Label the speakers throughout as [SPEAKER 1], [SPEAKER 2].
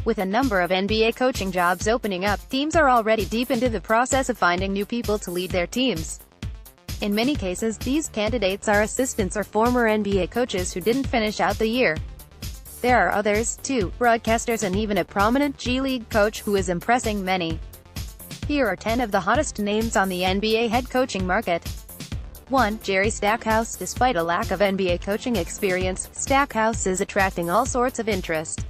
[SPEAKER 1] With a number of NBA coaching jobs opening up, teams are already deep into the process of finding new people to lead their teams. In many cases, these candidates are assistants or former NBA coaches who didn't finish out the year. There are others, too, broadcasters and even a prominent G League coach who is impressing many. Here are 10 of the hottest names on the NBA head coaching market. 1. Jerry Stackhouse. Despite a lack of NBA coaching experience, Stackhouse is attracting all sorts of interest.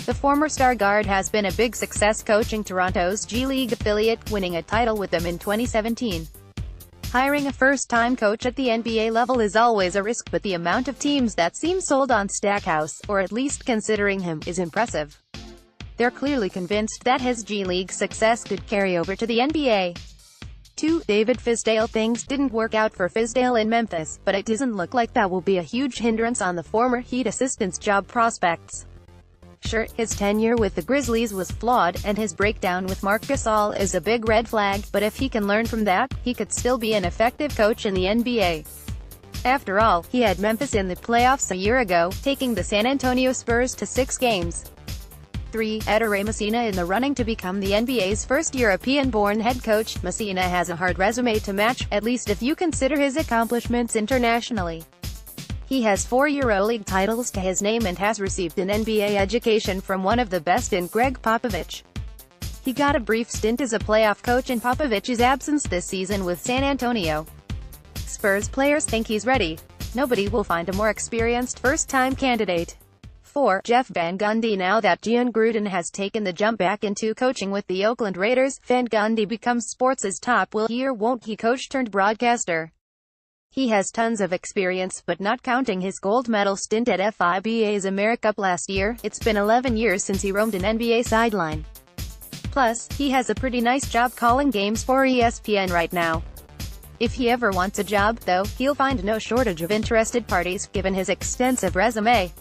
[SPEAKER 1] The former star guard has been a big success coaching Toronto's G League affiliate, winning a title with them in 2017. Hiring a first-time coach at the NBA level is always a risk, but the amount of teams that seem sold on Stackhouse, or at least considering him, is impressive. They're clearly convinced that his G League success could carry over to the NBA. 2. David Fizdale. Things didn't work out for Fizdale in Memphis, but it doesn't look like that will be a huge hindrance on the former Heat assistant's job prospects. Sure, his tenure with the Grizzlies was flawed, and his breakdown with Marc Gasol is a big red flag, but if he can learn from that, he could still be an effective coach in the NBA. After all, he had Memphis in the playoffs a year ago, taking the San Antonio Spurs to 6 games. 3. Ettore Messina. In the running to become the NBA's first European-born head coach, Messina has a hard resume to match, at least if you consider his accomplishments internationally. He has 4 EuroLeague titles to his name and has received an NBA education from one of the best in Greg Popovich. He got a brief stint as a playoff coach in Popovich's absence this season with San Antonio. Spurs players think he's ready. Nobody will find a more experienced first-time candidate. 4. Jeff Van Gundy. Now that Jon Gruden has taken the jump back into coaching with the Oakland Raiders, Van Gundy becomes sports' top will he or won't he coach turned broadcaster. He has tons of experience, but not counting his gold medal stint at FIBA's AmeriCup last year, it's been 11 years since he roamed an NBA sideline. Plus, he has a pretty nice job calling games for ESPN right now. If he ever wants a job, though, he'll find no shortage of interested parties, given his extensive resume.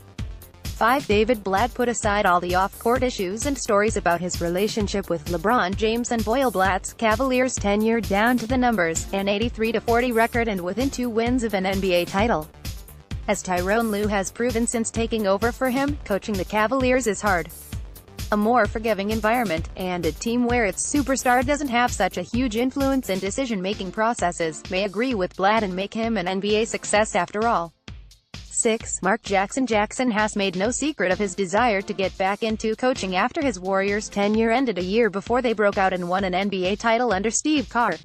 [SPEAKER 1] 5. David Blatt. Put aside all the off-court issues and stories about his relationship with LeBron James and Boyle Blatt's Cavaliers tenure down to the numbers, an 83-40 record and within 2 wins of an NBA title. As Tyronn Lue has proven since taking over for him, coaching the Cavaliers is hard. A more forgiving environment, and a team where its superstar doesn't have such a huge influence in decision-making processes, may agree with Blatt and make him an NBA success after all. 6. Mark Jackson. Jackson has made no secret of his desire to get back into coaching after his Warriors tenure ended a year before they broke out and won an NBA title under Steve Kerr.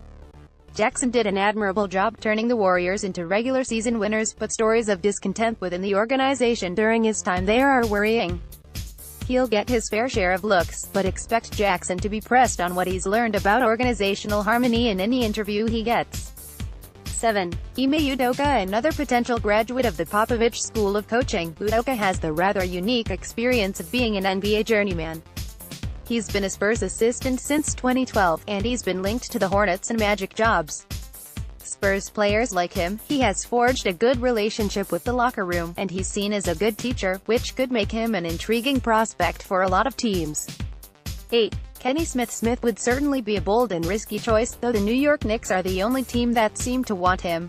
[SPEAKER 1] Jackson did an admirable job turning the Warriors into regular season winners, but stories of discontent within the organization during his time there are worrying. He'll get his fair share of looks, but expect Jackson to be pressed on what he's learned about organizational harmony in any interview he gets. 7. Ime Udoka. Another potential graduate of the Popovich School of Coaching, Udoka has the rather unique experience of being an NBA journeyman. He's been a Spurs assistant since 2012, and he's been linked to the Hornets and Magic jobs. Spurs players like him. He has forged a good relationship with the locker room, and he's seen as a good teacher, which could make him an intriguing prospect for a lot of teams. 8. Kenny Smith. Smith would certainly be a bold and risky choice, though the New York Knicks are the only team that seem to want him.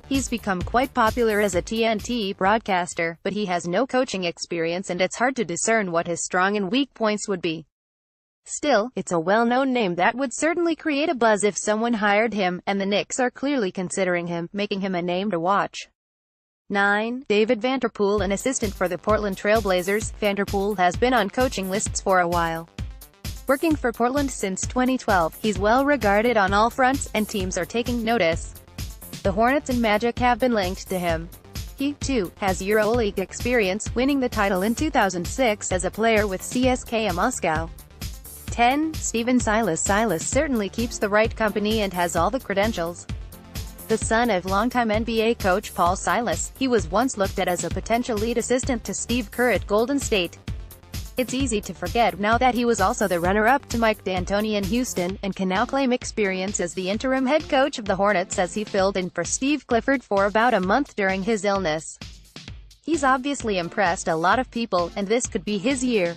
[SPEAKER 1] He's become quite popular as a TNT broadcaster, but he has no coaching experience and it's hard to discern what his strong and weak points would be. Still, it's a well-known name that would certainly create a buzz if someone hired him, and the Knicks are clearly considering him, making him a name to watch. 9. David Vanterpool. An assistant for the Portland Trail Blazers, Vanterpool has been on coaching lists for a while. Working for Portland since 2012, he's well regarded on all fronts, and teams are taking notice. The Hornets and Magic have been linked to him. He, too, has EuroLeague experience, winning the title in 2006 as a player with CSKA Moscow. 10. Stephen Silas. Silas certainly keeps the right company and has all the credentials. The son of longtime NBA coach Paul Silas, he was once looked at as a potential lead assistant to Steve Kerr at Golden State. It's easy to forget now that he was also the runner-up to Mike D'Antoni in Houston, and can now claim experience as the interim head coach of the Hornets as he filled in for Steve Clifford for about a month during his illness. He's obviously impressed a lot of people, and this could be his year.